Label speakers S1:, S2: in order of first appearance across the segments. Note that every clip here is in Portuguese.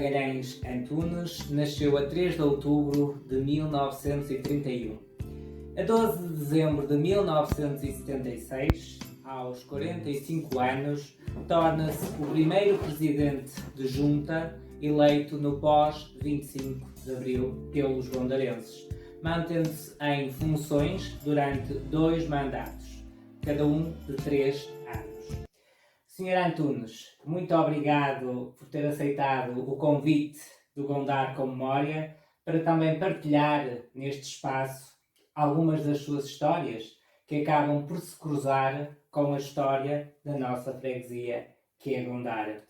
S1: Magalhães Antunes nasceu a 3 de outubro de 1931. A 12 de dezembro de 1976, aos 45 anos, torna-se o primeiro presidente de junta eleito no pós-25 de Abril pelos gondarenses, mantendo-se em funções durante 2 mandatos, cada um de 3 anos. Sr. Antunes, muito obrigado por ter aceitado o convite do Gondar com Memória para também partilhar neste espaço algumas das suas histórias que acabam por se cruzar com a história da nossa freguesia, que é Gondar.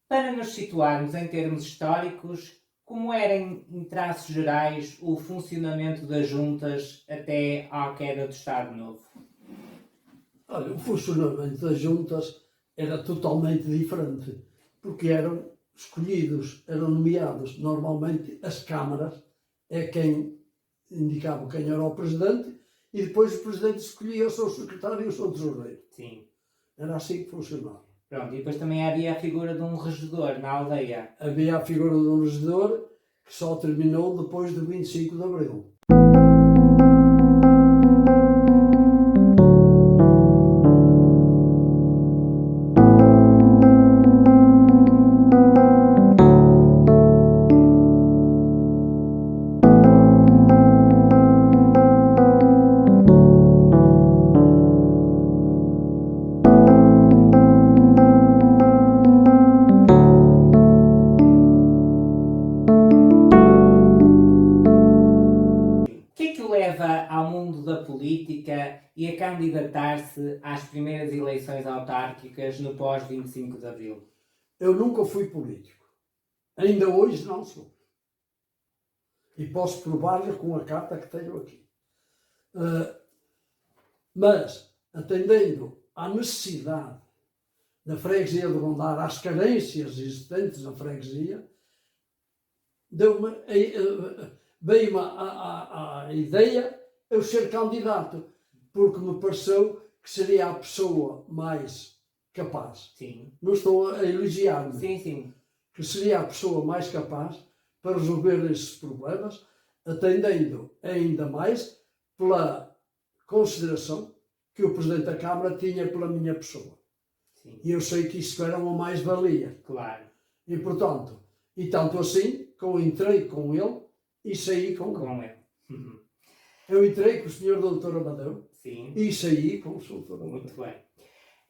S1: Para nos situarmos em termos históricos, como era em traços gerais o funcionamento das juntas até à queda do Estado Novo?
S2: Olha, o funcionamento das juntas era totalmente diferente, porque eram escolhidos, eram nomeados. Normalmente as câmaras é quem indicava quem era o presidente e depois o presidente escolhia o seu secretário e o seu tesoureiro.
S1: Sim.
S2: Era assim que funcionava.
S1: Pronto, e depois também havia a figura de um regedor na aldeia.
S2: Havia a figura de um regedor que só terminou depois de 25 de Abril.
S1: Leva ao mundo da política e a candidatar-se às primeiras eleições autárquicas no pós-25 de Abril?
S2: Eu nunca fui político. Ainda hoje não sou. E posso provar-lhe com a carta que tenho aqui. Mas, atendendo à necessidade da freguesia de Gondar, às carências existentes na freguesia, veio-me a ideia eu ser candidato, porque me pareceu que seria a pessoa mais capaz.
S1: Sim.
S2: Não estou a elogiar-me.
S1: Sim, sim.
S2: Que seria a pessoa mais capaz para resolver esses problemas, atendendo ainda mais pela consideração que o Presidente da Câmara tinha pela minha pessoa.
S1: Sim.
S2: E eu sei que isso era uma mais-valia.
S1: Claro.
S2: E, portanto, e tanto assim, que eu entrei com ele e saí com ele.
S1: Uhum.
S2: Eu entrei com o Sr. Dr. Amadeu.
S1: Sim.
S2: E saí com o Sr. Amadeu.
S1: Muito bem.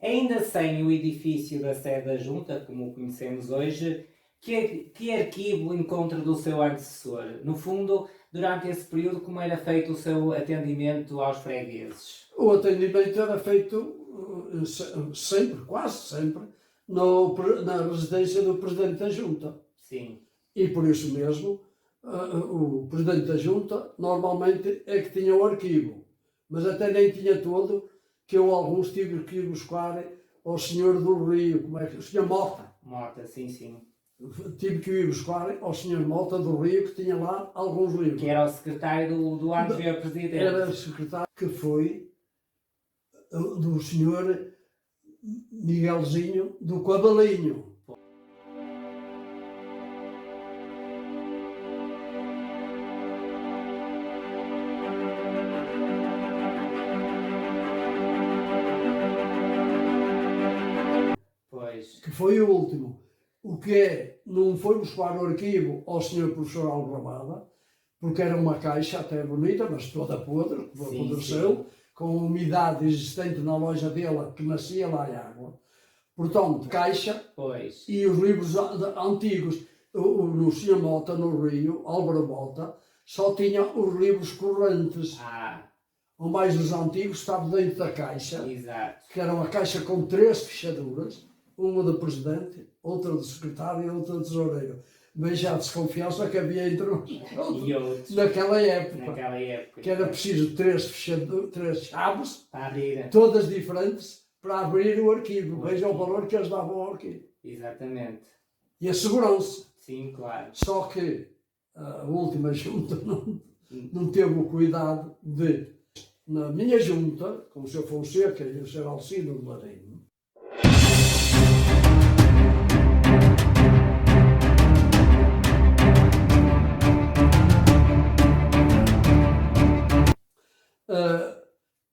S1: Ainda sem o edifício da sede da Junta, como o conhecemos hoje, que arquivo encontra do seu antecessor? No fundo, durante esse período, como era feito o seu atendimento aos fregueses?
S2: O atendimento era feito sempre, quase sempre, na residência do Presidente da Junta.
S1: Sim.
S2: E por isso mesmo, o Presidente da Junta normalmente é que tinha o arquivo, mas até nem tinha todo, que eu alguns tive que ir buscar ao Senhor do Rio, como é que o Sr. Mota.
S1: Mota, sim, sim.
S2: Tive que ir buscar ao Sr. Mota do Rio, que tinha lá alguns livros.
S1: Que era o secretário do anterior presidente.
S2: Era o secretário que foi do Sr. Miguelzinho do Cavalinho. Que foi o último. O que é, não foi buscar o arquivo ao Sr. Professor Alvarada, porque era uma caixa até bonita, mas toda podre, apodreceu, com a umidade existente na loja dele, que nascia lá em água. Portanto, caixa,
S1: pois.
S2: E os livros antigos, no Sr. Mota, no Rio, Álvaro Mota, só tinha os livros correntes. O mais dos antigos estava dentro da caixa.
S1: Exato.
S2: Que era uma caixa com 3 fechaduras, uma do presidente, outra do secretário e outra do tesoureiro. Mas já a desconfiança que havia entre nós
S1: e outros
S2: naquela época. Que era preciso 3 chaves,
S1: para abrir.
S2: Todas diferentes, para abrir o arquivo. Veja o valor que eles davam ao arquivo.
S1: Exatamente.
S2: E a segurança.
S1: Sim, claro.
S2: Só que a última junta não teve o cuidado de, na minha junta, com o Sr. Fonseca e o Sr. Alcino de Marinho,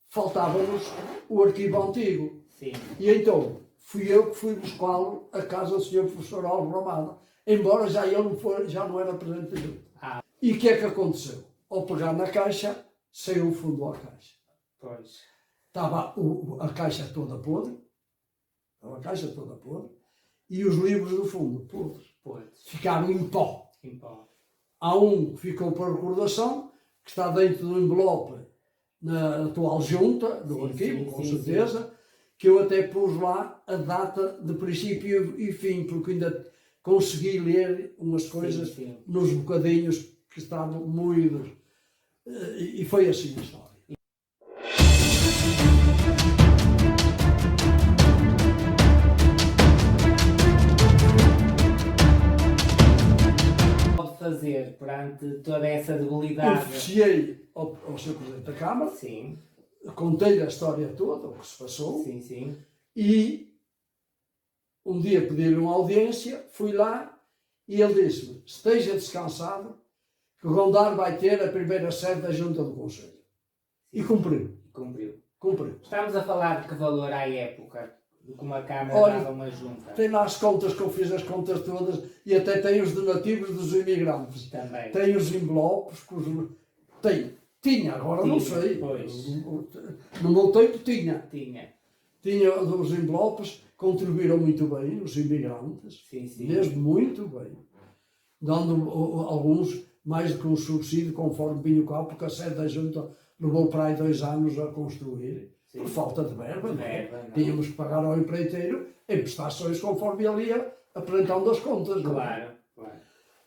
S2: faltava-nos o arquivo antigo.
S1: Sim.
S2: E então, fui eu que fui buscá-lo à casa do Sr. Professor Alves Ramada, embora já não era presente junto. E o que é que aconteceu? Ao pegar na caixa, saiu o fundo à caixa.
S1: Pois.
S2: Estava a caixa toda podre, e os livros do fundo podres. Ficaram em pó. Há um que ficou para recordação, que está dentro do envelope na atual junta do arquivo, com certeza, que eu até pus lá a data de princípio e fim, porque ainda consegui ler umas coisas nos bocadinhos que estavam moídos. E foi assim a história.
S1: Fazer perante toda essa debilidade.
S2: Oficiei ao Sr. Presidente da Câmara,
S1: Sim.
S2: contei-lhe a história toda, o que se passou,
S1: Sim.
S2: e um dia pedi-lhe uma audiência, fui lá e ele disse-me: esteja descansado, que o Gondar vai ter a primeira sede da Junta do Conselho. E cumpriu.
S1: Estamos a falar de que valor à época? De que uma Câmara dava uma junta?
S2: Tem lá as contas, que eu fiz as contas todas, e até tem os donativos dos imigrantes.
S1: Também.
S2: Tem os envelopes, tinha, agora não sei.
S1: Pois.
S2: No meu tempo tinha.
S1: Tinha
S2: Os envelopes, contribuíram muito bem, os imigrantes.
S1: Sim.
S2: Mesmo muito bem. Dando alguns mais do que um subsídio, conforme vinha o cá, porque a sede da junta levou para aí 2 anos a construir. Por falta de verba, não. Tínhamos que pagar ao empreiteiro em prestações conforme ele ia apresentando as contas.
S1: Claro.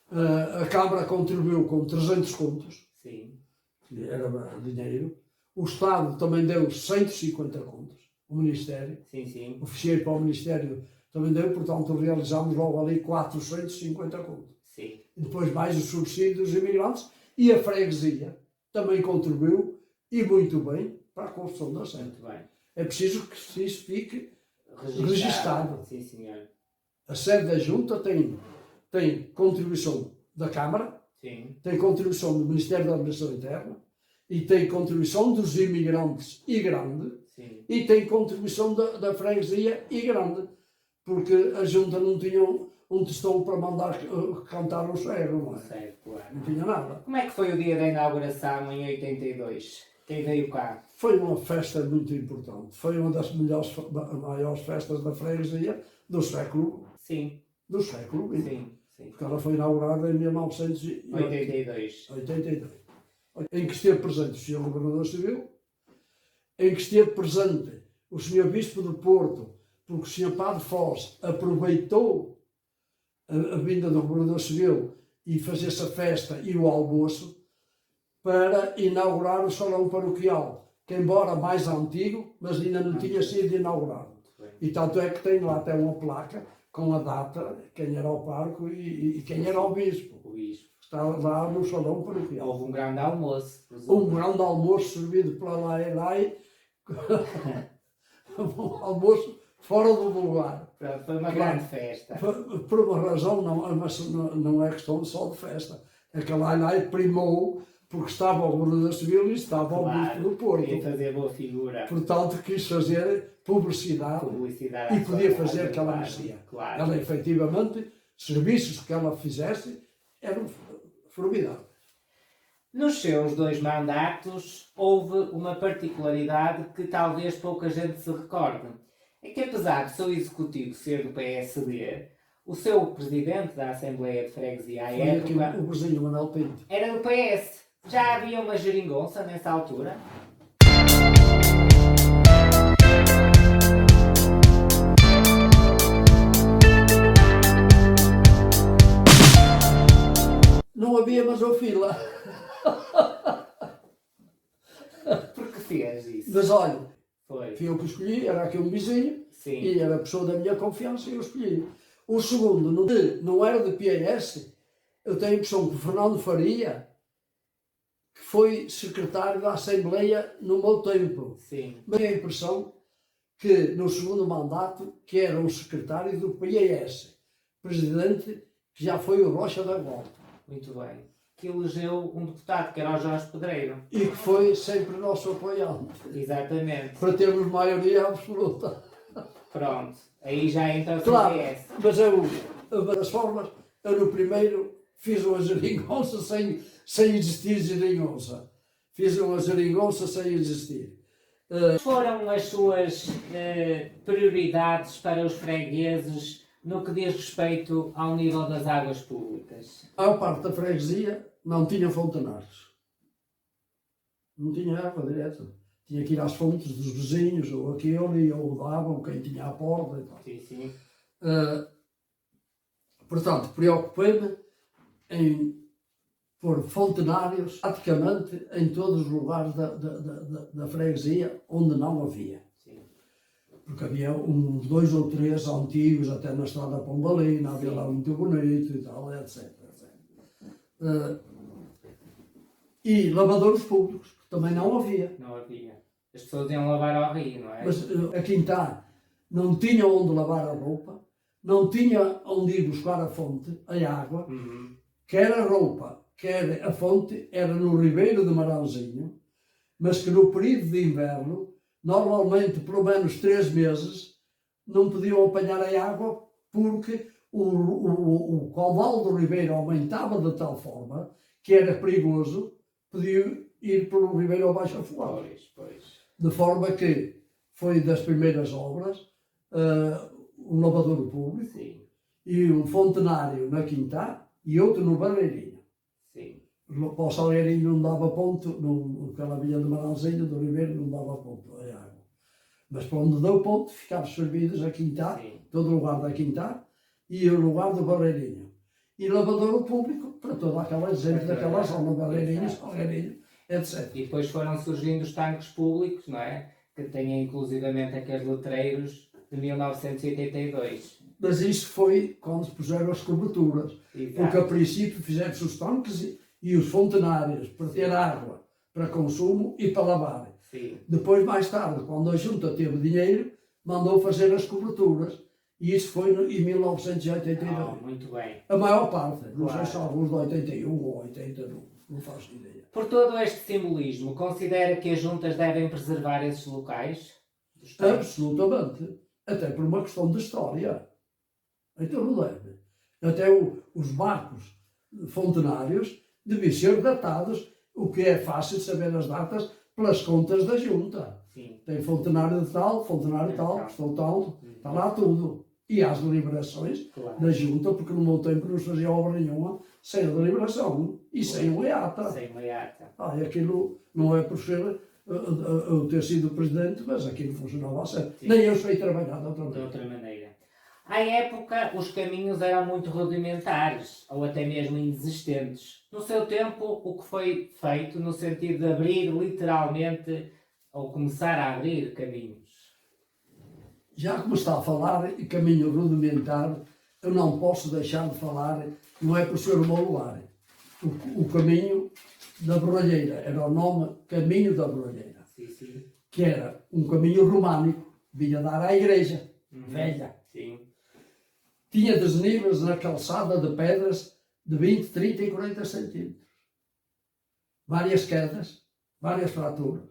S2: A Câmara contribuiu com 300 contos,
S1: Sim.
S2: que era dinheiro. O Estado também deu 150 contos, o Ministério.
S1: Sim.
S2: Oficiei para o Ministério também deu, portanto realizámos logo ali 450 contos.
S1: Sim.
S2: E depois mais os subsídios dos imigrantes, e a freguesia também contribuiu, e muito bem, para a construção da sede.
S1: Muito bem.
S2: É preciso que isso fique registado.
S1: Sim, senhor.
S2: A sede da Junta tem contribuição da Câmara, tem contribuição do Ministério da Administração Interna, e tem contribuição dos imigrantes e grande, e tem contribuição da freguesia e grande, porque a Junta não tinha um tostão para mandar cantar o cego, não é?
S1: Certo, claro.
S2: Não tinha nada.
S1: Como é que foi o dia da inauguração em 82? Quem veio cá?
S2: Foi uma festa muito importante. Foi uma das maiores festas da freguesia do século.
S1: Sim.
S2: Do século XX.
S1: Sim.
S2: Porque ela foi inaugurada em 1982. Em que esteve presente o Sr. Governador Civil, em que esteve presente o Sr. Bispo do Porto, porque o Sr. Padre Foz aproveitou a vinda do Governador Civil e fazer essa festa e o almoço para inaugurar o Salão Paroquial, que embora mais antigo, mas ainda não tinha sido inaugurado. E tanto é que tem lá até uma placa com a data, quem era o pároco e quem era o bispo. Está lá no Salão Paroquial.
S1: Houve um grande almoço.
S2: Um grande almoço servido pela Lai, um almoço fora do lugar.
S1: Foi uma grande festa.
S2: Por uma razão, não é questão só de festa. É que a Lai primou, porque estava o Governador Civil e estava o Bispo do Porto.
S1: Queria fazer boa figura.
S2: Portanto, quis fazer publicidade e podia fazer o que ela merecia. Ela, efetivamente, serviços que ela fizesse eram formidáveis.
S1: Nos seus 2 mandatos, houve uma particularidade que talvez pouca gente se recorde. É que, apesar do seu executivo ser do PSD, o seu presidente da Assembleia de Freguesia à época
S2: o vizinho Manuel Pinto
S1: era do PS. Já havia uma geringonça nessa altura?
S2: Não havia, mas eu fui lá.
S1: Por que fez isso?
S2: Mas olha,
S1: fui
S2: eu que escolhi, era aqui um vizinho, e era a pessoa da minha confiança e eu escolhi. O segundo não era de PS, eu tenho a impressão que o Fernando Faria, que foi secretário da Assembleia no meu tempo. Mas tenho a impressão que no segundo mandato, que era um secretário do PS, presidente, que já foi o Rocha da Volta.
S1: Muito bem. que elegeu um deputado, que era o Jorge Pedreiro.
S2: E que foi sempre nosso apoiante.
S1: Exatamente.
S2: Para termos maioria absoluta.
S1: Pronto. Aí já entra o
S2: Claro,
S1: CDS.
S2: mas uma das formas, eu no primeiro fiz uma geringonça sem existir geringonça. Fiz uma geringonça sem existir.
S1: Quais foram as suas prioridades para os fregueses no que diz respeito ao nível das águas públicas?
S2: A maior parte da freguesia não tinha fontanários. Não tinha água direta. Tinha que ir às fontes dos vizinhos, ou aquele, ou davam, quem tinha a porta e tal.
S1: Sim, sim.
S2: Portanto, preocupei-me em pôr fontanários praticamente em todos os lugares da freguesia onde não havia.
S1: Sim.
S2: Porque havia uns 2 ou 3 antigos, até na estrada Pombalina, havia lá muito bonito e tal, etc. E lavadores públicos, que também não havia.
S1: Não havia. As pessoas iam lavar ao rio, não é?
S2: Mas a Quintá não tinha onde lavar a roupa, não tinha onde ir buscar a fonte, a água, quer a roupa, quer a fonte, era no Ribeiro de Marãozinho, mas que no período de inverno, normalmente pelo menos 3 meses, não podiam apanhar a água porque o caudal do Ribeiro aumentava de tal forma que era perigoso, podia ir pelo Ribeiro abaixo afogado.
S1: Pois.
S2: De forma que foi das primeiras obras, um lavadouro público,
S1: Sim.
S2: e um fontenário na Quintá e outro no Barreirinho.
S1: Sim.
S2: Para o Salgueirinho não dava ponto, naquela via de Marãozinho, do Ribeiro, não dava ponto a água. Mas para onde deu ponto, ficaram servidos a Quintá,
S1: Sim.
S2: todo o lugar da Quintá e o lugar do Barreirinho. E lavadouro público para toda aquela gente daquela zona, Barreirinho, Salgueirinho, etc.
S1: E depois foram surgindo os tanques públicos, não é? Que têm inclusivamente aqueles letreiros de 1982.
S2: Mas isso foi quando se puseram as coberturas.
S1: Exato.
S2: Porque a princípio fizeram-se os tanques e os fontenários para ter água para consumo e para lavar.
S1: Sim.
S2: Depois, mais tarde, quando a junta teve dinheiro, mandou fazer as coberturas. E isso foi em 1982.
S1: Muito bem.
S2: A maior parte, não sei
S1: Claro.
S2: se alguns de 81 ou 80, não faço ideia.
S1: Por todo este simbolismo, considera que as juntas devem preservar esses locais? Dos tanques?
S2: Absolutamente. Até por uma questão de história. Então não deve. Até os barcos fontenários devem ser datados, o que é fácil saber as datas pelas contas da junta.
S1: Sim.
S2: Tem fontenário de tal, fontenário tal, custou tal, está lá tudo. E há as deliberações
S1: Claro.
S2: da junta, porque no meu tempo não se fazia obra nenhuma sem a deliberação e sem o EATA.
S1: Sem uma ata.
S2: E aquilo não é por ser eu ter sido presidente, mas aquilo funcionava assim. Nem eu sei trabalhar de outra
S1: De
S2: maneira.
S1: outra maneira. À época, os caminhos eram muito rudimentares, ou até mesmo inexistentes. No seu tempo, o que foi feito no sentido de abrir literalmente, ou começar a abrir caminhos?
S2: Já como está a falar em caminho rudimentar, eu não posso deixar de falar, não é por ser o meu lugar. O caminho da Borralheira, era o nome Caminho da Borralheira,
S1: Sim.
S2: que era um caminho românico, vinha dar à igreja, velha.
S1: Sim.
S2: Tinha desníveis na calçada de pedras de 20, 30 e 40 centímetros. Várias quedas, várias fraturas.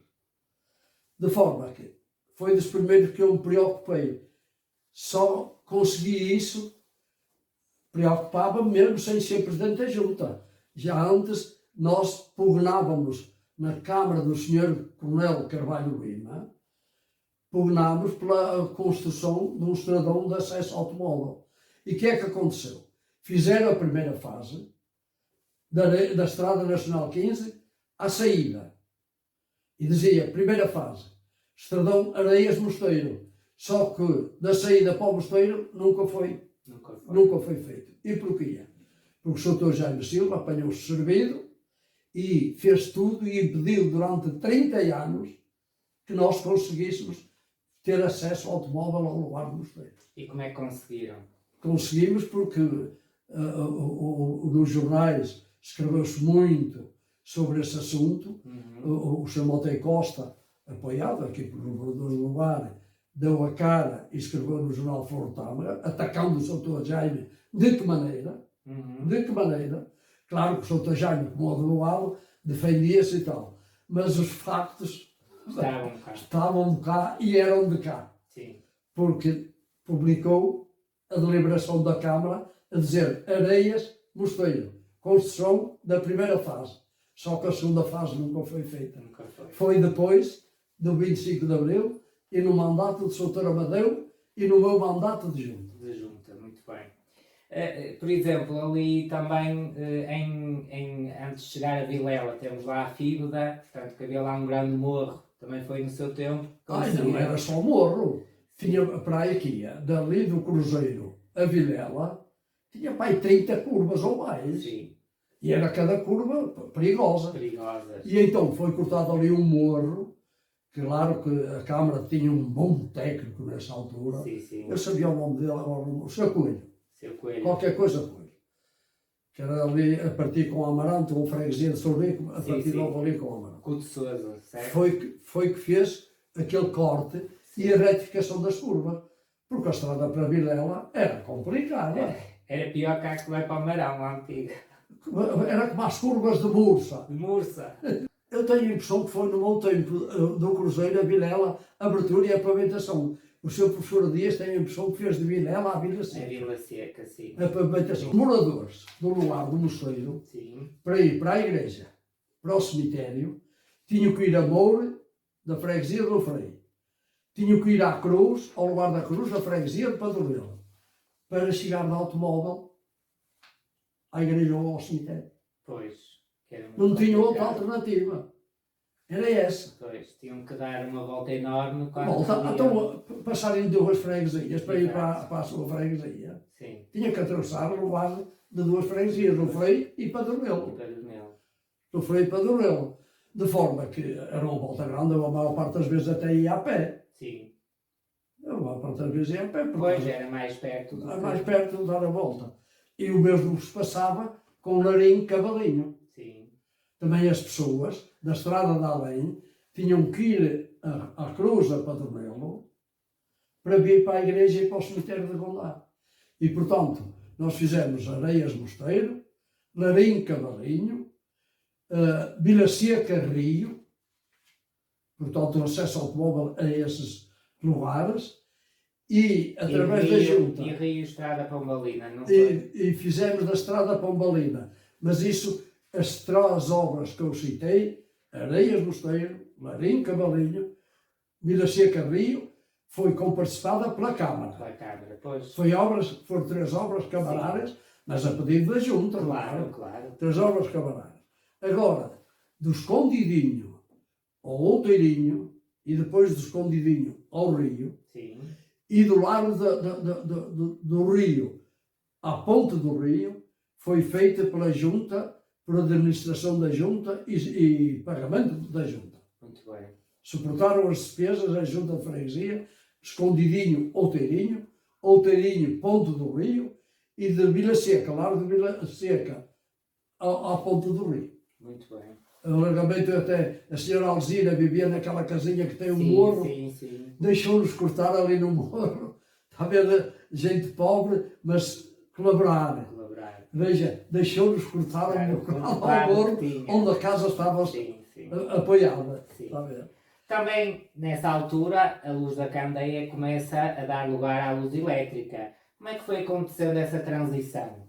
S2: De forma que foi dos primeiros que eu me preocupei. Só consegui isso, preocupava-me mesmo sem ser presidente da junta. Já antes nós pugnávamos na Câmara do Sr. Coronel Carvalho Lima, pugnámos pela construção de um estradão de acesso automóvel. E o que é que aconteceu? Fizeram a primeira fase da Estrada Nacional 15 à saída. E dizia, primeira fase, estradão Areias-Mosteiro. Só que da saída para o Mosteiro nunca foi feito. E porquê? Porque o Sr. Jaime Silva apanhou-se servido e fez tudo e impediu durante 30 anos que nós conseguíssemos ter acesso ao automóvel ao lugar do Mosteiro.
S1: E como é que conseguiram?
S2: Conseguimos porque nos jornais escreveu-se muito sobre esse assunto. O Sr. Monteiro Costa, apoiado aqui pelo governador do lugar, deu a cara e escreveu no jornal Foro Tâmara, atacando o Sr. Jaime de que maneira, Claro que o Sr. Tajano, como advogado, defendia-se e tal, mas os factos estavam cá e eram de cá,
S1: Sim.
S2: porque publicou a deliberação da Câmara a dizer Areias, Mosteiro, construção da primeira fase, só que a segunda fase nunca foi feita.
S1: Nunca foi.
S2: Foi depois do 25 de Abril e no mandato de Soutor Amadeu e no meu mandato de junta.
S1: De junta, muito bem. Por exemplo, ali também, antes de chegar a Vilela, temos lá a Fíbeda, portanto, que havia lá um grande morro, também foi no seu tempo.
S2: Ai, não era só morro. Tinha para aí aqui, dali do Cruzeiro a Vilela, tinha para aí 30 curvas ou mais.
S1: Sim.
S2: E era cada curva perigosa.
S1: Perigosas.
S2: E então foi cortado ali um morro. Claro que a Câmara tinha um bom técnico nessa altura.
S1: Sim, sim.
S2: Eu sabia o nome dele agora, o Sr. Coelho.
S1: Seu Coelho.
S2: Qualquer coisa Coelho. Que era ali a partir com o Amarante, ou freguesia de Sorrico, a
S1: Sim,
S2: partir
S1: sim.
S2: logo ali com o Amarante.
S1: Couto de Sousa, certo?
S2: Foi que fez aquele corte e a retificação das curvas. Porque a estrada para Vilela era complicada.
S1: Era pior que a que vai para o Marão, a antiga.
S2: Era como as curvas de Mursa.
S1: De Mursa.
S2: Eu tenho a impressão que foi no meu tempo do Cruzeiro a Vilela, abertura e a pavimentação. O seu professor Dias tem a impressão que fez de Vilela à Vila
S1: A
S2: Seca.
S1: Vila Seca, sim.
S2: A pavimentação. Moradores do lugar do Mosteiro,
S1: Sim.
S2: para ir para a igreja, para o cemitério, tinham que ir a Moura, da freguesia do Freio. Tinham que ir à Cruz, ao lugar da Cruz, da freguesia de Padroeiro, para chegar de automóvel à igreja ou ao cemitério.
S1: Pois. Que era muito
S2: Não tinha outra
S1: complicado.
S2: alternativa. Era essa.
S1: Pois. Tinham que dar uma volta enorme quando
S2: Volta,
S1: saíam.
S2: então, passarem duas freguesias para ir para a sua freguesia.
S1: Sim.
S2: Tinha que atravessar o lugar de duas freguesias, do Freio e
S1: E
S2: Padroeiro.
S1: para o Mel.
S2: Do Freio e Padroeiro. De forma que era uma volta grande, eu a maior parte das vezes até ia a pé.
S1: Sim.
S2: Eu a maior parte das vezes ia a pé,
S1: Pois,
S2: porque
S1: era mais perto do
S2: era mais perto de dar a volta. E o mesmo se passava com o Larim Cavalinho.
S1: Sim.
S2: Também as pessoas da estrada de além tinham que ir à Cruz, a Padroeiro, para vir para a igreja e para o cemitério de Gondar. E, portanto, nós fizemos Areias Mosteiro, Larim Cavalinho, Vila Seca Rio, portanto, o acesso automóvel a esses lugares, e através da junta.
S1: E Rio Estrada Pombalina, não foi?
S2: E fizemos da estrada Pombalina. Mas isso, as três obras que eu citei, Areias Mosteiro, Larim Cavalinho, Vila Seca Rio, foi comparticipada pela Câmara.
S1: Pela Câmara, pois.
S2: Foram três obras camarárias, mas a pedido da junta,
S1: Claro, claro.
S2: Três obras camarárias. Agora, do Escondidinho ao Outeirinho, e depois do Escondidinho ao Rio,
S1: Sim.
S2: e do lado do Rio à ponte do Rio, foi feita pela junta, por administração da junta e pagamento da junta.
S1: Muito bem.
S2: Suportaram as despesas a junta de freguesia, Escondidinho, Outeirinho, Outeirinho, ponte do Rio, e de Vila Seca, largo de Vila Seca, à ponte do Rio.
S1: Muito bem.
S2: Alargamento até a senhora Alzira vivia naquela casinha que tem um
S1: Sim,
S2: morro,
S1: sim.
S2: deixou-nos cortar ali no morro. Está a ver, gente pobre, mas colaborar.
S1: Colaborar.
S2: Veja, deixou-nos cortar
S1: Claro,
S2: um bocado
S1: com o
S2: ao morro,
S1: que tinha.
S2: onde a casa estava
S1: Sim.
S2: apoiada.
S1: Sim.
S2: Está a ver?
S1: Também, nessa altura, a luz da candeia começa a dar lugar à luz elétrica. Como é que foi acontecendo essa transição?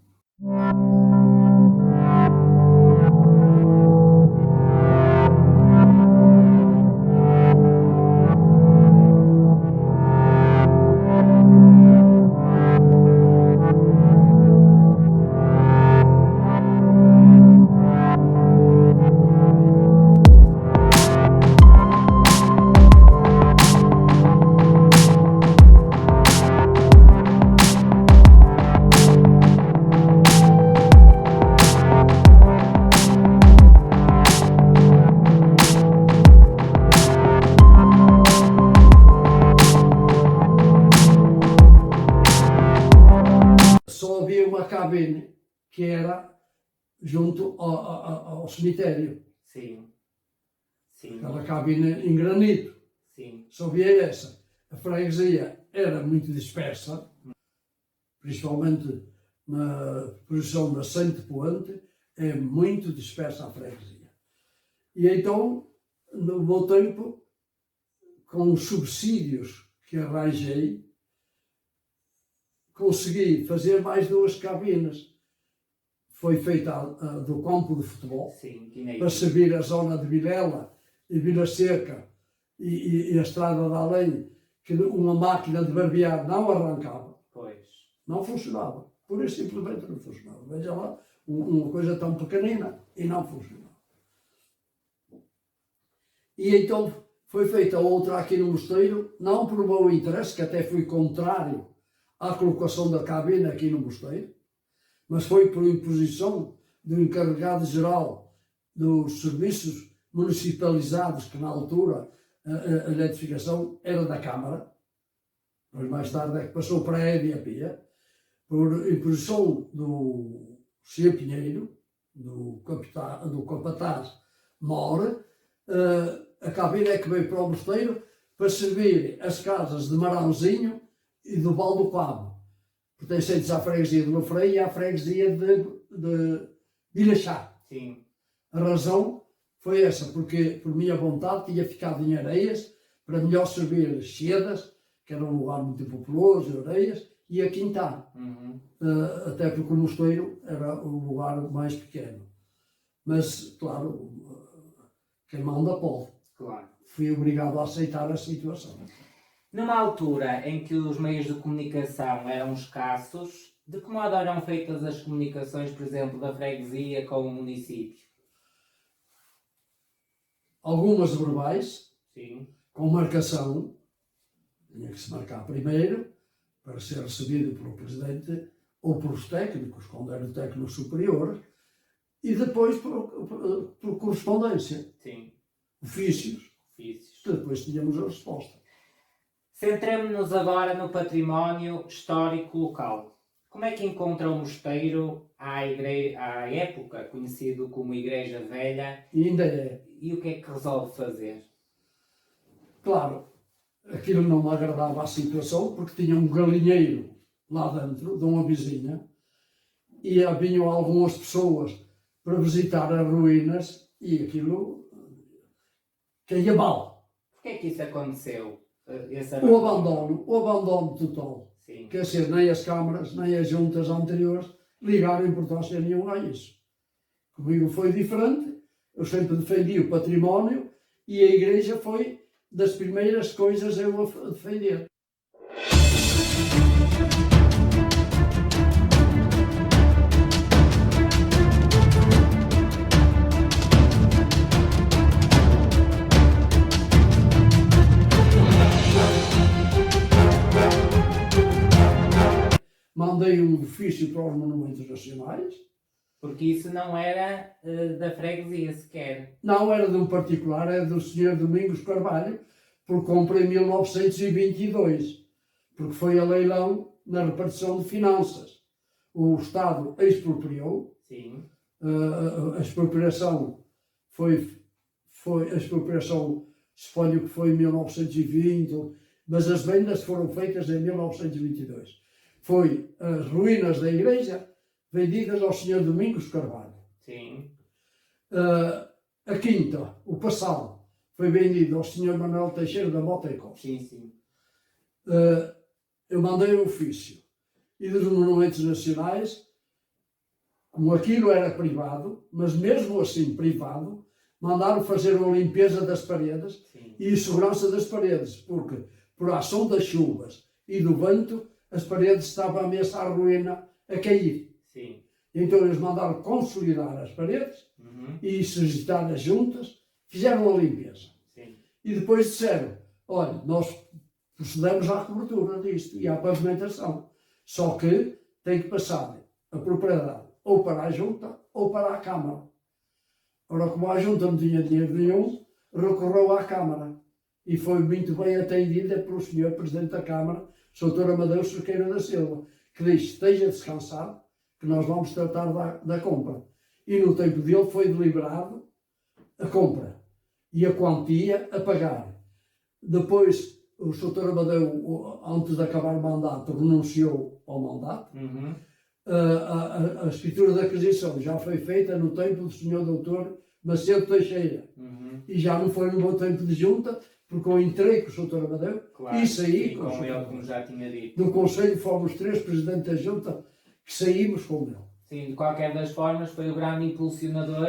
S2: Só havia uma cabine que era junto ao cemitério.
S1: Sim.
S2: Aquela cabine em granito.
S1: Sim.
S2: Só havia essa. A freguesia era muito dispersa, principalmente na posição Nascente Poente, é muito dispersa a freguesia. E então, no meu tempo, com os subsídios que arranjei, consegui fazer mais 2 cabinas. Foi feita do campo de futebol,
S1: Sim,
S2: para servir a zona de Vilela e Vila Seca e a estrada de além, que uma máquina de barbear não arrancava,
S1: pois.
S2: não funcionava. Por isso simplesmente não funcionava. Veja lá, uma coisa tão pequenina e não funcionava. E então foi feita outra aqui no mosteiro, não por meu interesse, que até fui contrário à colocação da cabina aqui no mosteiro, mas foi por imposição do encarregado-geral dos serviços municipalizados, que na altura a eletrificação era da Câmara, mas mais tarde é que passou para a EDP, por imposição do Sr. Pinheiro, do capataz Mor, a cabina é que veio para o mosteiro para servir as casas de Marãozinho e do Val do Cabo, pertencentes à freguesia de Lofrei e à freguesia de Vilachá.
S1: Sim.
S2: A razão foi essa, porque por minha vontade tinha ficado em Areias para melhor servir Chedas, que era um lugar muito populoso, Areias, e a Quintá.
S1: Uhum.
S2: Até porque o mosteiro era o lugar mais pequeno. Mas, claro, quem manda pode.
S1: Claro.
S2: Fui obrigado a aceitar a situação.
S1: Numa altura em que os meios de comunicação eram escassos, de que modo eram feitas as comunicações, por exemplo, da freguesia com o município?
S2: Algumas verbais,
S1: Sim.
S2: com marcação, tinha que se marcar primeiro, para ser recebido pelo Presidente ou pelos técnicos, quando eram técnicos superiores, e depois por correspondência,
S1: Sim.
S2: ofícios,
S1: Ofícios.
S2: que depois tínhamos a resposta.
S1: Centremos-nos agora no património histórico local. Como é que encontra o mosteiro à época, conhecido como Igreja Velha,
S2: E ainda é.
S1: e o que é que resolve fazer?
S2: Claro, aquilo não me agradava a situação, porque tinha um galinheiro lá dentro, de uma vizinha, e vinham algumas pessoas para visitar as ruínas, e aquilo caía mal.
S1: Porquê é que isso aconteceu?
S2: O abandono total.
S1: Sim.
S2: Quer dizer, nem as câmaras, nem as juntas anteriores ligaram importância nenhuma a isso. Comigo foi diferente, eu sempre defendi o património e a igreja foi das primeiras coisas eu a defender. Mandei um ofício para os monumentos nacionais.
S1: Porque isso não era da freguesia sequer.
S2: Não era de um particular, era do Sr. Domingos Carvalho, por compra em 1922, porque foi a leilão na repartição de finanças. O Estado expropriou.
S1: Sim.
S2: A expropriação a expropriação, suponho que foi em 1920, mas as vendas foram feitas em 1922. Foi as ruínas da igreja vendidas ao Sr. Domingos Carvalho.
S1: Sim.
S2: A quinta, o Passal, foi vendido ao Sr. Manuel Teixeira da Mota e Costa.
S1: Sim, sim.
S2: Eu mandei um ofício. E dos monumentos nacionais, como aquilo era privado, mas mesmo assim privado, mandaram fazer uma limpeza das paredes. Sim. E segurança das paredes, porque por ação das chuvas e do vento, as paredes estavam a ameaçar a ruína a cair.
S1: Sim.
S2: Então eles mandaram consolidar as paredes e solicitar as juntas, fizeram a limpeza.
S1: Sim.
S2: E depois disseram, olha, nós procedemos à cobertura disto e à pavimentação, só que tem que passar a propriedade ou para a junta ou para a Câmara. Ora, como a junta não tinha dinheiro nenhum, recorreu à Câmara e foi muito bem atendida pelo Sr. Presidente da Câmara, Sr. Amadeu Cerqueira da Silva, que disse, esteja descansado, que nós vamos tratar da compra. E no tempo dele foi deliberado a compra e a quantia a pagar. Depois, o Sr. Amadeu, antes de acabar o mandato, renunciou ao mandato. a escritura da aquisição já foi feita no tempo do Sr. Doutor Macedo Teixeira. E já não foi no meu tempo de junta, porque eu entrei com o Sr. Doutor Amadeu
S1: Claro,
S2: e saí
S1: sim,
S2: com o
S1: com
S2: Sr.
S1: ele, como já tinha dito.
S2: Do Conselho fomos 3 presidentes da junta que saímos com ele.
S1: Sim, de qualquer das formas, foi o grande impulsionador.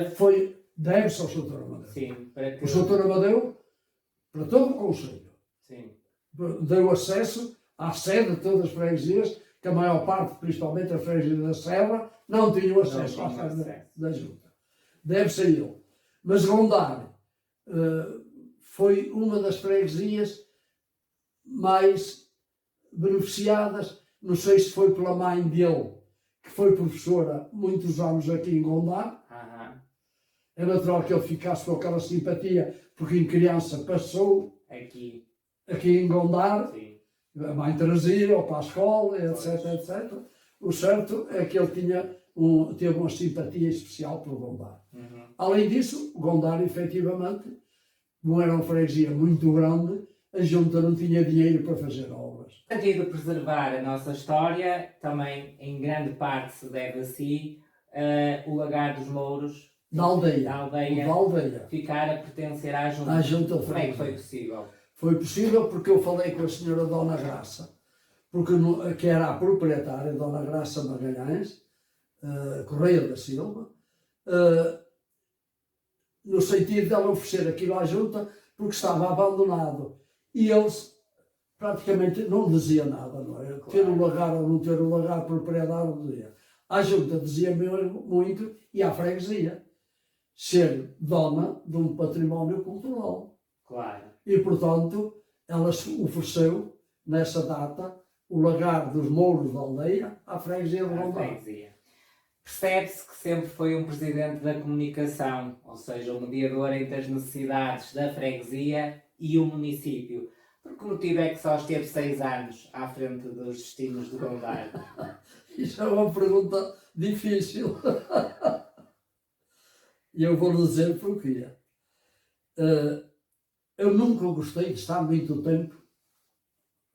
S2: Deve-se ao Sr. Doutor Amadeu.
S1: Sim, para que...
S2: O Sr. Doutor Amadeu, para todo o Conselho,
S1: Sim,
S2: deu acesso à sede de todas as freguesias, que a maior parte, principalmente a freguesia da Serra, não tinham acesso à sede da junta. Deve-se a ele. Mas Gondar foi uma das freguesias mais beneficiadas, não sei se foi pela mãe dele, que foi professora muitos anos aqui em Gondar. É natural que ele ficasse com aquela simpatia, porque em criança passou aqui em Gondar. Sim. A mãe trazia-o para a escola, etc, etc. O certo é que ele teve uma simpatia especial por Gondar. Além disso, Gondar, efetivamente, não era uma freguesia muito grande, a junta não tinha dinheiro para fazer obras.
S1: No sentido de preservar a nossa história, também em grande parte se deve a si, o Lagar dos Mouros,
S2: da aldeia,
S1: ficar a pertencer à junta. Como é que foi possível?
S2: Foi possível porque eu falei com a senhora Dona Graça, que era a proprietária, Dona Graça Magalhães, Correia da Silva, no sentido de ela oferecer aquilo à junta porque estava abandonado. E eles praticamente não diziam nada, não é? Claro. Ter o lagar ou não ter o lagar, propriedade não dizia. A junta dizia muito e à freguesia ser dona de um património cultural.
S1: Claro.
S2: E, portanto, ela ofereceu, nessa data, o lagar dos Mouros da aldeia à freguesia de Gondar.
S1: Percebe-se que sempre foi um presidente da comunicação, ou seja, o mediador entre as necessidades da freguesia e o município. Por que motivo é que só esteve 6 anos à frente dos destinos de Gondar?
S2: Isso é uma pergunta difícil. E eu vou dizer porquê. Eu nunca gostei de estar muito tempo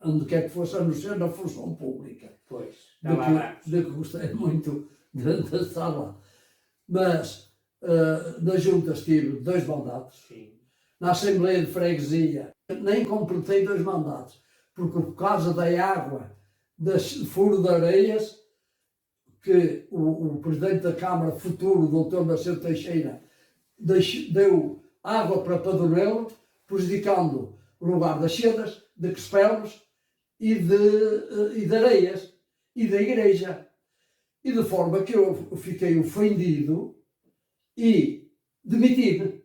S2: onde quer que fosse, a não ser na função pública.
S1: Pois,
S2: de que gostei muito de estar lá. Mas na junta estive 2 mandatos. Sim. Na Assembleia de Freguesia nem completei 2 mandatos, porque por causa da água, do furo de areias, que o Presidente da Câmara futuro, o Dr. Macedo Teixeira, deu água para Padronelo, prejudicando o lugar das sedas, de Crespelos e de areias e da igreja. E de forma que eu fiquei ofendido e demiti-me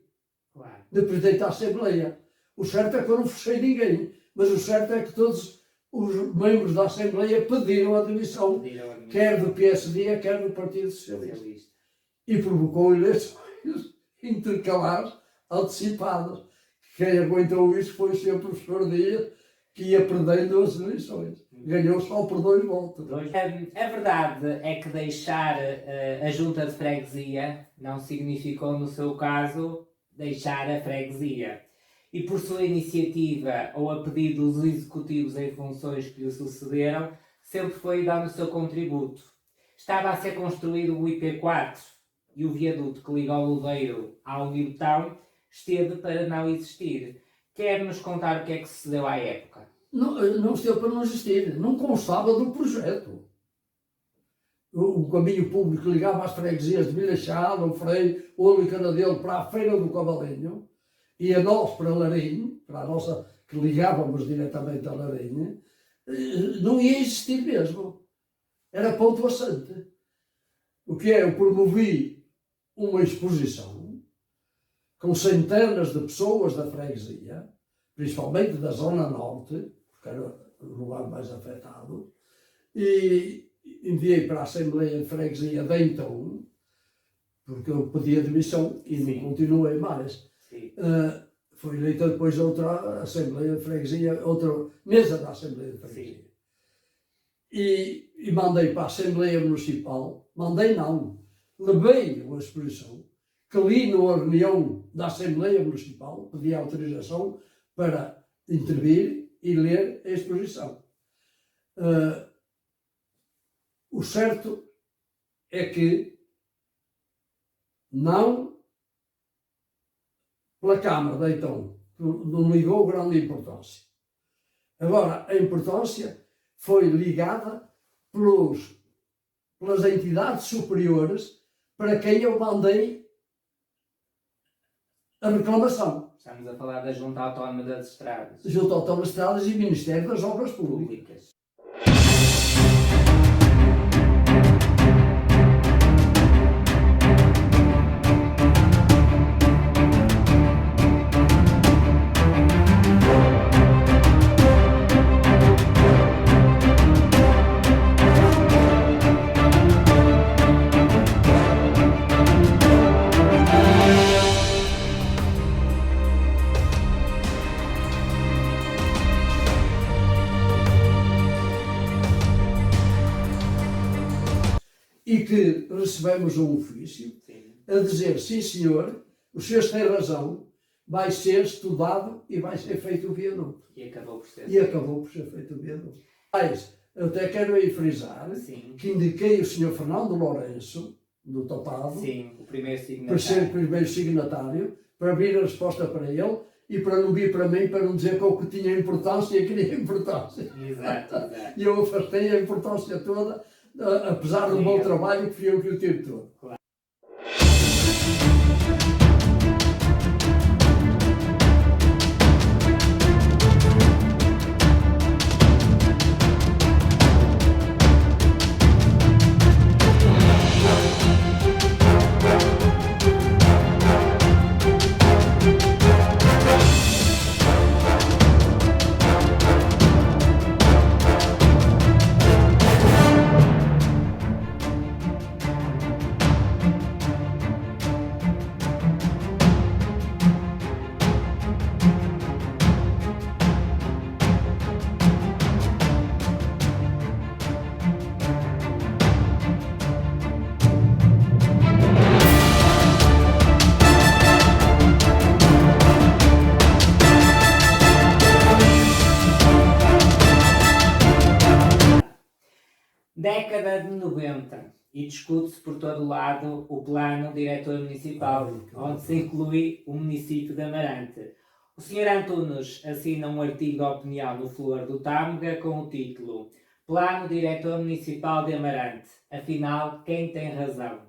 S2: de Presidente da Assembleia. O certo é que eu não fechei ninguém, mas o certo é que todos os membros da Assembleia pediram a demissão, quer do PSD, quer do Partido Socialista. E provocou eleições intercalares antecipadas. Quem aguentou isso foi sempre o professor Dias, que ia perdendo as eleições. Ganhou só por 2 votos.
S1: A verdade é que deixar a junta de freguesia não significou, no seu caso, deixar a freguesia. E por sua iniciativa ou a pedido dos executivos em funções que lhe sucederam, sempre foi dando o seu contributo. Estava a ser construído o IP4 e o viaduto que liga o Ludeiro ao Niltão esteve para não existir. Quer-nos contar o que é que sucedeu à época?
S2: Não esteve para não existir, não constava do projeto. O caminho público ligava às freguesias de Vilachada, o Freio, o Alicanadeiro para a Feira do Cavalinho, e a nós para Larim, para a nossa, que ligávamos diretamente a Larim, não ia existir mesmo. Era ponto assente. O que é? Eu promovi uma exposição com centenas de pessoas da freguesia, principalmente da Zona Norte, porque era o lugar mais afetado, e enviei para a Assembleia de Freguesia de então, porque eu pedi a demissão e não continuei mais. Foi eleita depois outra Assembleia de Freguesia, outra mesa da Assembleia de Freguesia. E mandei para a Assembleia Municipal, levei uma exposição, que li numa reunião da Assembleia Municipal, pedi autorização para intervir e ler a exposição. O certo é que não, pela Câmara de então, não ligou grande importância. Agora, a importância foi ligada pelas entidades superiores para quem eu mandei a reclamação.
S1: Estamos a falar da Junta Autónoma das Estradas
S2: Junto ao Autónoma das Estradas e Ministério das Obras Públicas.
S1: Públicas.
S2: E que recebemos um ofício
S1: Sim.
S2: a dizer, sim senhor, o senhor tem razão, vai ser estudado e vai ser feito o viaduto.
S1: E acabou por ser.
S2: E acabou por ser feito o viaduto. Mas eu até quero aí frisar
S1: Sim.
S2: que indiquei o senhor Fernando Lourenço, do Topado,
S1: Sim, o primeiro
S2: para ser o
S1: signatário.
S2: primeiro signatário, para vir a resposta para ele e para não vir para mim, para não dizer que eu que tinha importância e queria importância.
S1: Exato, exato.
S2: E eu afastei a importância toda, apesar do bom trabalho que fui eu que o tive todo.
S1: Claro. Década de 90 e discute-se por todo lado o plano diretor municipal, onde se inclui o município de Amarante. O Sr. Antunes assina um artigo de opinião no Flor do Tâmega com o título Plano Diretor Municipal de Amarante. Afinal, quem tem razão?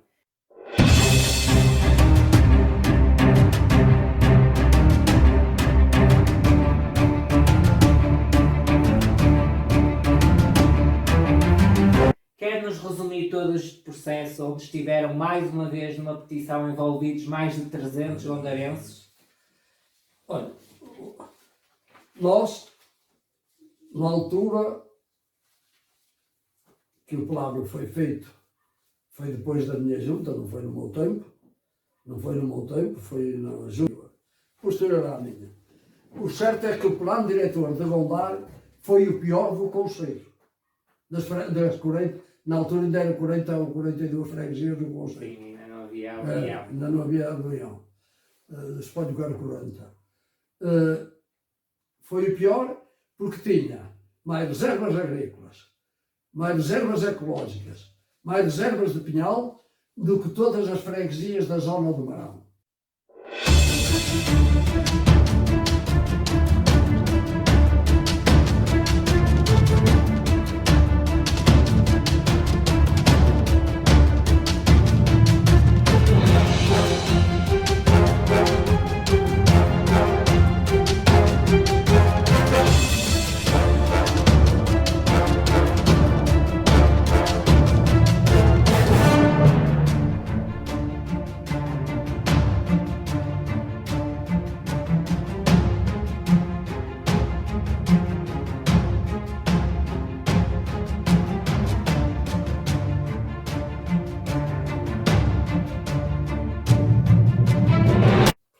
S1: Quer-nos resumir todo este processo onde estiveram mais uma vez numa petição envolvidos mais de 300 londarenses?
S2: Olha, nós, na altura que o plano foi feito, foi depois da minha junta, não foi no meu tempo, foi na junta, posterior à minha. O certo é que o plano diretor de Gondar foi o pior do concelho. Das 40, na altura ainda era 40 ou 42 freguesias do concelho.
S1: Sim, ainda não havia avião.
S2: Ainda não havia avião. Suponho que era 40. Foi o pior porque tinha mais reservas agrícolas, mais reservas ecológicas, mais reservas de pinhal do que todas as freguesias da zona do Marão.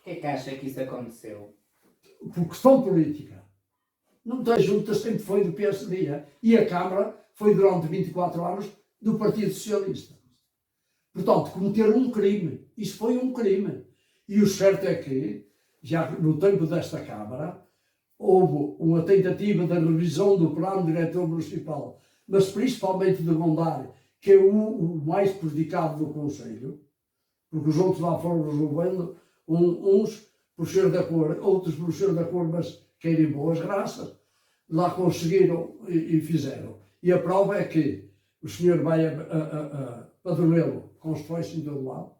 S1: Porquê que acha que isso aconteceu?
S2: Por questão política. Não tem junta, sempre foi do PSD. E a Câmara foi durante 24 anos do Partido Socialista. Portanto, cometeram um crime. Isso foi um crime. E o certo é que, já no tempo desta Câmara, houve uma tentativa de revisão do plano diretor municipal, mas principalmente de Gondar, que é o mais prejudicado do concelho, porque os outros lá foram resolvendo, uns por ser da cor, outros por ser da cor, mas querem boas graças, lá conseguiram e fizeram. E a prova é que o senhor vai a Padronelo, constrói-se em todo lado,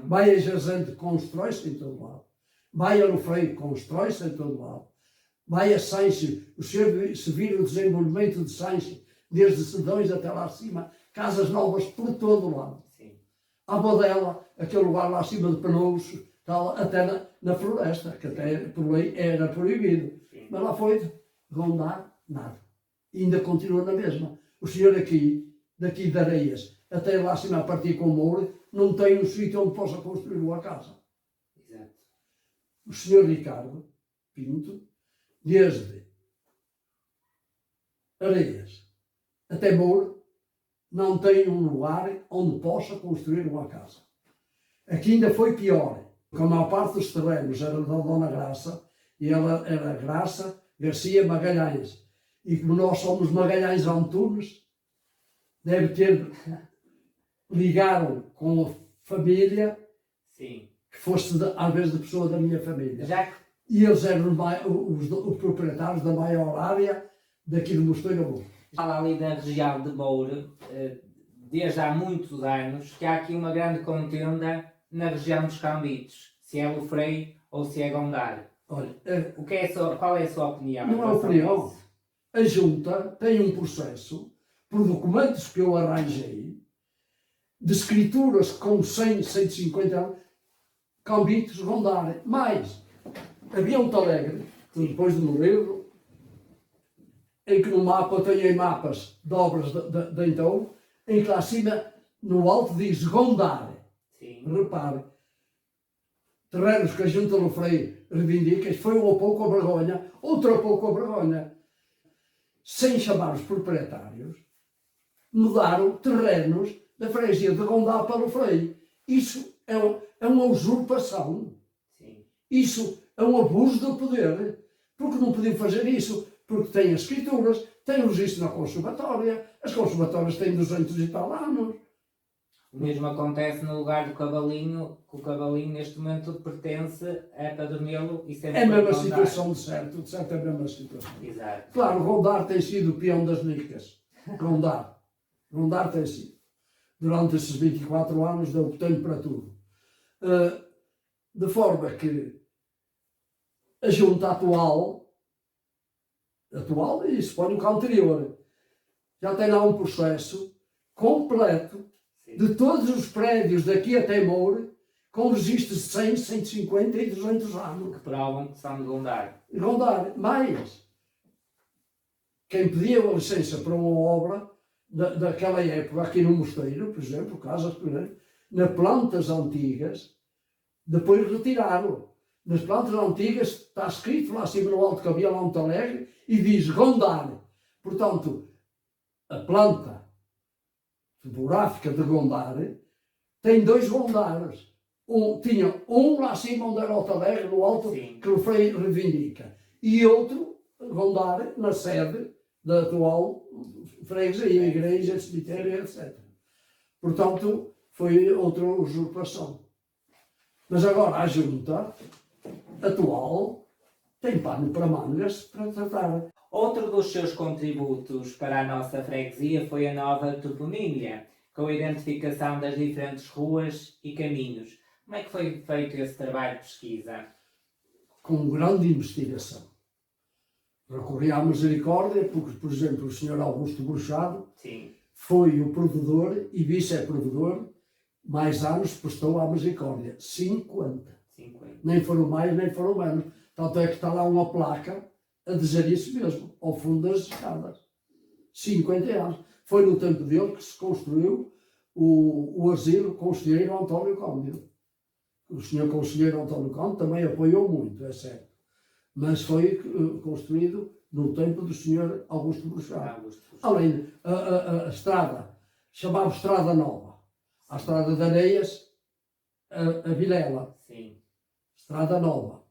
S2: vai a Jazante, constrói-se em todo lado, vai a Lofreio, constrói-se em todo lado, vai a Sanche, o senhor se vira o desenvolvimento de Sanche, desde Sedões até lá acima, casas novas por todo o lado.
S1: Sim.
S2: A Bodela, aquele lugar lá acima de Penous, até na floresta, que até por lei era proibido.
S1: Sim.
S2: Mas lá foi rondar, nada. E ainda continua na mesma. O senhor aqui, daqui de Areias, até lá acima a partir com o Moura, não tem um sítio onde possa construir uma casa.
S1: Exato.
S2: O senhor Ricardo Pinto, desde Areias até Moura, não tem um lugar onde possa construir uma casa. Aqui ainda foi pior. A maior parte dos terrenos era da Dona Graça, e ela era Graça Garcia Magalhães. E como nós somos Magalhães Antunes, deve ter ligado com a família,
S1: Sim.
S2: que fosse às vezes de pessoa da minha família.
S1: Já que
S2: E eles eram os proprietários da maior área daqui do Mosteiro.
S1: fala ali da região de Moura, desde há muitos anos, que há aqui uma grande contenda na região dos Cambitos, se é Lofreio ou se é Gondar.
S2: Olha,
S1: Qual é a sua opinião?
S2: não é opinião. A Junta tem um processo, por documentos que eu arranjei, de escrituras com 100, 150 anos, Cambitos, Gondar. Mais, havia um Talegre, depois de morrer, em que no mapa eu tenho mapas de obras de então, em que lá acima, no alto, diz Gondar.
S1: Sim.
S2: Repare, terrenos que a Junta Lofreio reivindica, foi um pouco a vergonha, outro pouco a vergonha. Sem chamar os proprietários, mudaram terrenos da freguesia de Gondar para Lofreio. Isso é uma usurpação.
S1: Sim.
S2: Isso é um abuso do poder. Porque não podiam fazer isso? Porque têm as escrituras, têm o registro na conservatória, as conservatórias têm 200 e tal anos.
S1: O mesmo acontece no lugar do Cavalinho, que o Cavalinho neste momento pertence a Padronelo e sempre
S2: É a mesma
S1: foi Gondar.
S2: situação de certo é a mesma situação.
S1: Exato.
S2: Claro, Gondar tem sido o peão das nicas. Gondar tem sido. Durante esses 24 anos deu tempo para tudo. De forma que a junta atual, e suponho que a anterior, já tem lá um processo completo de todos os prédios daqui até Moura, com registros de 100, 150 e 200 anos.
S1: Que provam que são de Gondar.
S2: Gondar, mais. Quem pediu a licença para uma obra daquela época, aqui no Mosteiro, por exemplo, casas, por exemplo, nas plantas antigas, depois retiraram. Nas plantas antigas está escrito lá acima no alto que havia lá um talegre e diz Gondar. Portanto, a planta topográfica de Gondar tem 2 Gondares. Tinha um lá acima onde era o talegre, no alto,
S1: Sim.
S2: que o Frei reivindica, e outro Gondar na sede da atual freguesia, igreja, cemitério, etc. Portanto, foi outra usurpação. Mas agora a junta atual tem pano para mangas para tratar.
S1: Outro dos seus contributos para a nossa freguesia foi a nova toponímia, com a identificação das diferentes ruas e caminhos. Como é que foi feito esse trabalho de pesquisa?
S2: Com grande investigação. Recorri à misericórdia, porque, por exemplo, o Sr. Augusto Bruxado
S1: Sim.
S2: foi o provedor e vice-provedor, mais anos prestou à misericórdia. 50. Nem foram mais, nem foram menos. Tanto é que está lá uma placa a dizer isso mesmo, ao fundo das escadas. 50 anos. Foi no tempo dele que se construiu o asilo Conselheiro António Cândido. O senhor Conselheiro António Cândido também apoiou muito, é certo. Mas foi construído no tempo do senhor Augusto Bruxado. Além, a estrada, chamava Estrada Nova. A Estrada de Areias, a Vilela.
S1: Sim.
S2: Estrada Nova.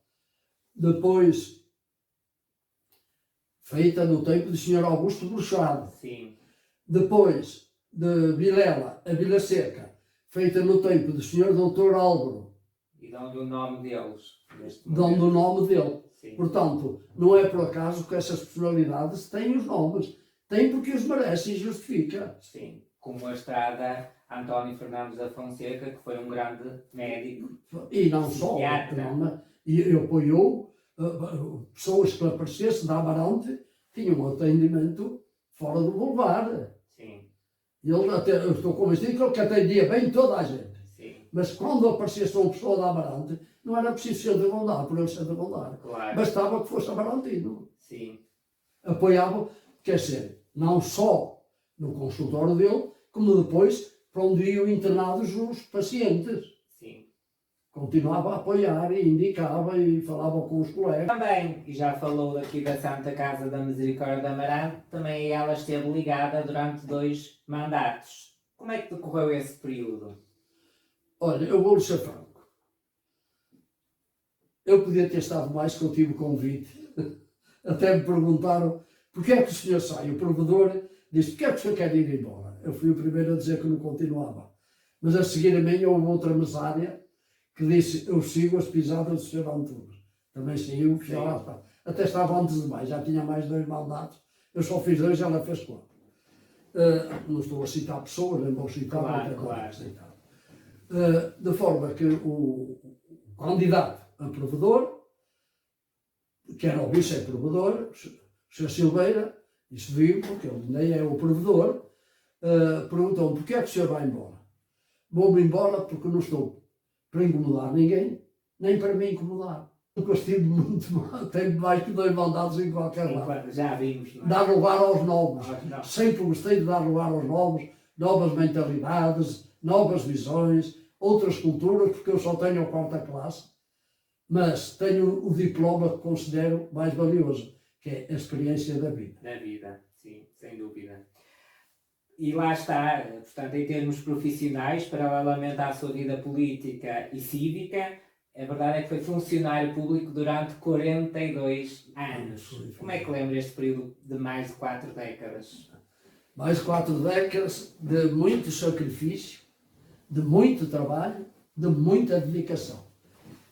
S2: Depois, feita no tempo do senhor Augusto Bruxado.
S1: Sim.
S2: Depois, de Vilela a Vila Seca, feita no tempo do Sr. Dr. Álvaro,
S1: E dão-lhe o nome deles.
S2: dando o nome dele.
S1: Sim.
S2: Portanto, não é por acaso que essas personalidades têm os nomes. Têm porque os merecem e justifica.
S1: Sim. Como a estrada António Fernandes da Fonseca, que foi um grande médico.
S2: E não só,
S1: Psiquiatra.
S2: e apoiou pessoas que aparecessem da Amarante, tinham um atendimento fora do boulevard.
S1: Sim.
S2: Eu estou convencido que ele atendia bem toda a gente.
S1: Sim.
S2: Mas quando aparecesse uma pessoa da Amarante, não era preciso ser de Gondar, por ele ser de Gondar.
S1: Claro.
S2: Bastava que fosse amarantino.
S1: Sim.
S2: Apoiava, quer dizer, não só no consultório dele, como depois para onde iam internados os pacientes.
S1: Sim.
S2: Continuava a apoiar e indicava e falava com os colegas.
S1: Também, e já falou daqui da Santa Casa da Misericórdia de Amarante, também ela esteve ligada durante 2 mandatos. Como é que decorreu esse período?
S2: Olha, eu vou-lhe ser franco. Eu podia ter estado mais que eu tive o convite. Até me perguntaram porquê é que o senhor sai. O provedor disse, porquê é que o senhor quer ir embora? Eu fui o primeiro a dizer que não continuava. Mas a seguir a mim houve outra mesária que disse, eu sigo as pisadas do senhor Antunes. Também saiu, já lá está. Até estava antes de mais, já tinha mais 2 mandatos. Eu só fiz 2 e ela fez 4. Não estou a citar pessoas, nem vou citar,
S1: Claro,
S2: não
S1: claro.
S2: citar. De forma que o candidato a provedor, que era o vice-provedor, o Sr. Silveira, isso viu, porque ele nem é o provedor, perguntou-me, porquê é que o senhor vai embora? Vou-me embora porque não estou para incomodar ninguém, nem para me incomodar. Porque eu estive muito mal, tenho mais que 2 mandados em qualquer lado.
S1: Já vimos, não é?
S2: Dar lugar aos novos.
S1: Não.
S2: Sempre gostei de dar lugar aos novos, novas mentalidades, novas visões, outras culturas, porque eu só tenho a 4ª classe, mas tenho o diploma que considero mais valioso, que é a experiência da vida.
S1: Na vida, sim, sem dúvida. E lá está, portanto, em termos profissionais, paralelamente à sua vida política e cívica, a verdade é que foi funcionário público durante 42 anos. Como é que lembra este período de mais de 4 décadas?
S2: Mais de 4 décadas de muito sacrifício, de muito trabalho, de muita dedicação.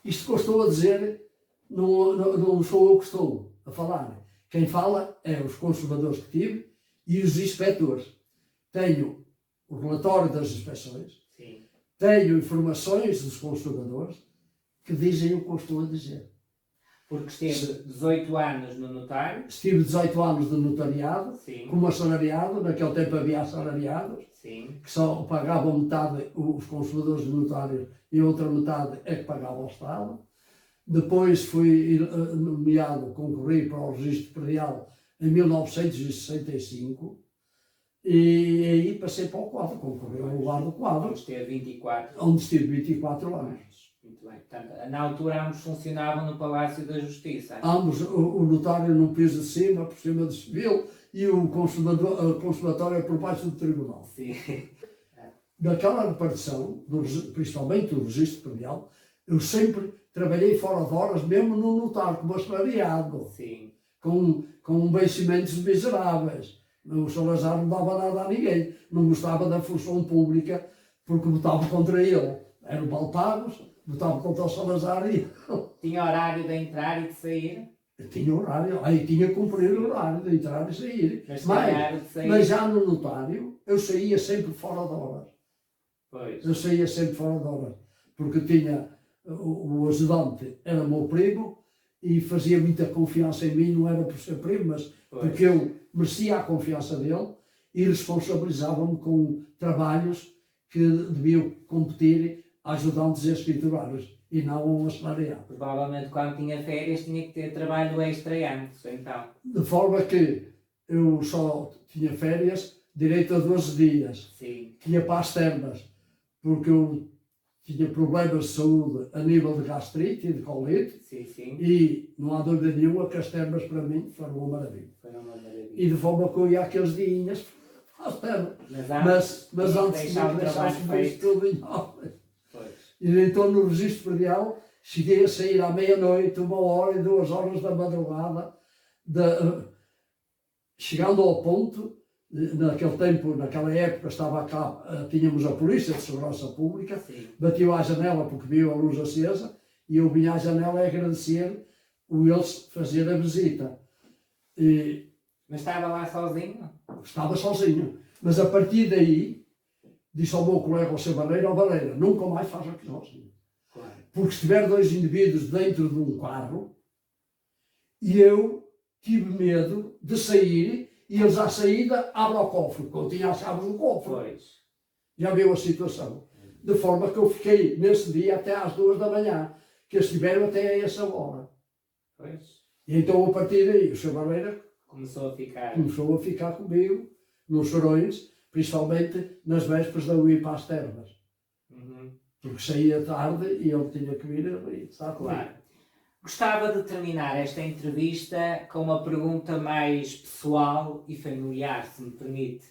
S2: Isto que eu estou a dizer, não sou eu que estou a falar. Quem fala é os conservadores que tive e os inspectores. Tenho o relatório das inspeções,
S1: Sim.
S2: tenho informações dos conservadores que dizem o que eu estou a dizer.
S1: Porque esteve 18 anos no notário.
S2: Estive 18 anos de notariado,
S1: Sim.
S2: como assalariado, naquele tempo havia assalariados,
S1: Sim.
S2: que só pagavam metade os conservadores de notário e a outra metade é que pagava ao Estado. Depois fui nomeado, concorri para o registro predial em 1965 e aí passei para o quadro, concorri ao lugar do quadro,
S1: Onde esteve 24.
S2: onde estive 24 anos.
S1: Muito bem. Portanto, na altura ambos funcionavam no Palácio da Justiça.
S2: Ambos, o notário no piso de cima, por cima do civil, e o conservatório por baixo do tribunal.
S1: Sim.
S2: Naquela repartição, principalmente do registro predial, eu sempre trabalhei fora de horas, mesmo no notário, como assalariado,
S1: Sim.
S2: com vencimentos miseráveis. O Salazar não dava nada a ninguém, não gostava da função pública, porque votava contra ele. Eram balpagos, votava contra o Salazar e
S1: Tinha horário de entrar e de sair.
S2: eu tinha horário, aí tinha que cumprir o horário de entrar e sair.
S1: Mas tinha horário de sair.
S2: Mas já no notário, eu saía sempre fora de horas.
S1: Pois.
S2: Eu saía sempre fora de horas, porque tinha o ajudante, era meu primo, e fazia muita confiança em mim, não era por ser primo, mas
S1: Pois.
S2: porque eu merecia a confiança dele e responsabilizava-me com trabalhos que deviam competir a ajudantes e escriturários, e não a um assalariado.
S1: Provavelmente quando tinha férias tinha que ter trabalho extra antes, então.
S2: De forma que eu só tinha férias direito a 12 dias,
S1: Sim.
S2: que ia para as termas, porque eu tinha problemas de saúde a nível de gastrite e de colite,
S1: Sim, sim.
S2: e não há dúvida nenhuma que as termas para mim foram uma maravilha.
S1: Foi uma maravilha.
S2: E de forma que eu ia àqueles dias às termas. Mas antes
S1: deixar
S2: tinha
S1: o
S2: que deixar
S1: trabalho
S2: os meios
S1: feito.
S2: tudo em ordem.
S1: Pois.
S2: E então no registro predial cheguei a sair à meia-noite, 1h e 2h da madrugada, chegando ao ponto naquele tempo, naquela época, estava cá, tínhamos a Polícia de Segurança Pública,
S1: Sim.
S2: bateu à janela porque viu a luz acesa e eu vinha à janela a agradecer o eles fazer a visita. E
S1: Mas estava lá sozinho?
S2: estava sozinho. Mas a partir daí, disse ao meu colega, ao seu Barreira, ao Barreira, nunca mais faz aqui sozinho.
S1: Claro.
S2: Porque se tiver dois indivíduos dentro de um carro, e eu tive medo de sair, e eles à saída abrem o cofre, porque eu tinha as chaves do cofre.
S1: Pois.
S2: Já viu a situação? De forma que eu fiquei nesse dia até às 2 da manhã, que eles estiveram até a essa hora.
S1: Pois.
S2: E então a partir daí o Sr. Barreira
S1: Começou a ficar.
S2: começou a ficar comigo nos chorões, principalmente nas vésperas de eu ir para as termas.
S1: Uhum.
S2: Porque saía tarde e ele tinha que vir ali, está
S1: Claro. Gostava de terminar esta entrevista com uma pergunta mais pessoal e familiar, se me permite.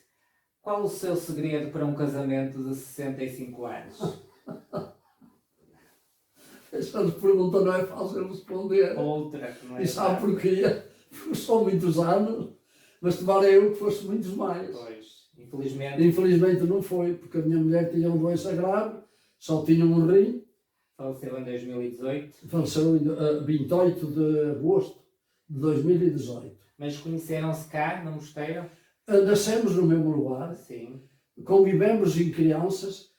S1: Qual o seu segredo para um casamento de 65 anos?
S2: Essa pergunta não é fácil responder.
S1: Outra que não é
S2: E sabe
S1: fácil.
S2: porquê? Porque são muitos anos, mas tomara eu que fosse muitos mais.
S1: Pois, infelizmente,
S2: Infelizmente não foi, porque a minha mulher tinha uma doença grave, só tinha um rim,
S1: faleceu em 2018,
S2: faleceu em 28 de agosto de 2018.
S1: mas conheceram-se cá, no mosteiro?
S2: Nascemos no mesmo lugar,
S1: Sim,
S2: convivemos em crianças,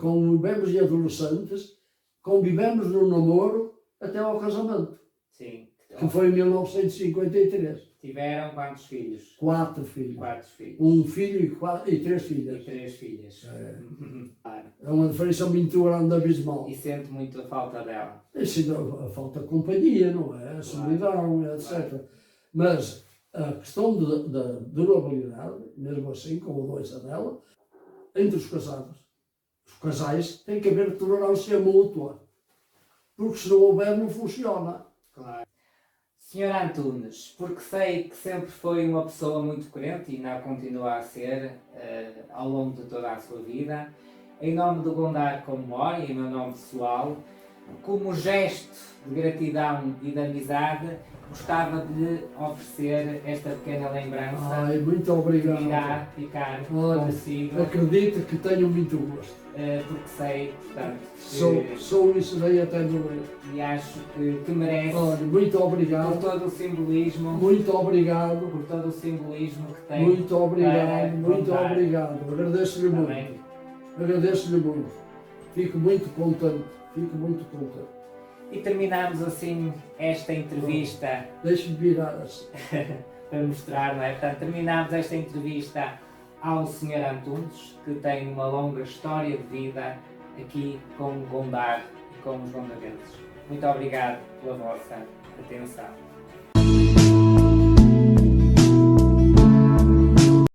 S2: convivemos em adolescentes, convivemos no namoro até ao casamento,
S1: sim.
S2: que foi em 1953.
S1: Tiveram quantos filhos?
S2: 4 filhos.
S1: 4 filhos.
S2: Um filho e 3
S1: E
S2: filhas.
S1: 3 filhas. Claro.
S2: É uma diferença muito grande, abismal.
S1: E sente muito a falta dela.
S2: Isso a falta de companhia, não é? A solidão, etc. Mas a questão da durabilidade, mesmo assim, com a doença dela, entre os casados. Os casais têm que haver tolerância mútua. Porque se não houver, não funciona.
S1: Claro. Senhor Antunes, porque sei que sempre foi uma pessoa muito crente e ainda continua a ser ao longo de toda a sua vida, em nome do Gondar com Memória e em meu nome pessoal, como gesto de gratidão e de amizade, gostava de lhe oferecer esta pequena lembrança
S2: Ai, muito
S1: que
S2: obrigado.
S1: irá ficar
S2: Olha,
S1: consigo,
S2: acredito que tenho muito gosto.
S1: porque sei, portanto, que,
S2: Sou isso daí até morrer.
S1: e acho que merece,
S2: Olha, muito
S1: por
S2: obrigado.
S1: todo o simbolismo,
S2: Muito obrigado.
S1: por todo o simbolismo que tem.
S2: Muito obrigado.
S1: para
S2: Muito
S1: contar.
S2: obrigado. Agradeço-lhe
S1: Está
S2: muito.
S1: bem?
S2: Agradeço-lhe muito. Fico muito contente. Fico muito contente.
S1: E terminamos assim esta entrevista
S2: Deixe-me virar assim.
S1: para mostrar, não é? Portanto, terminamos esta entrevista ao Sr. Antunes, que tem uma longa história de vida aqui com o Gondar e com os gondarenses. Muito obrigado pela vossa atenção.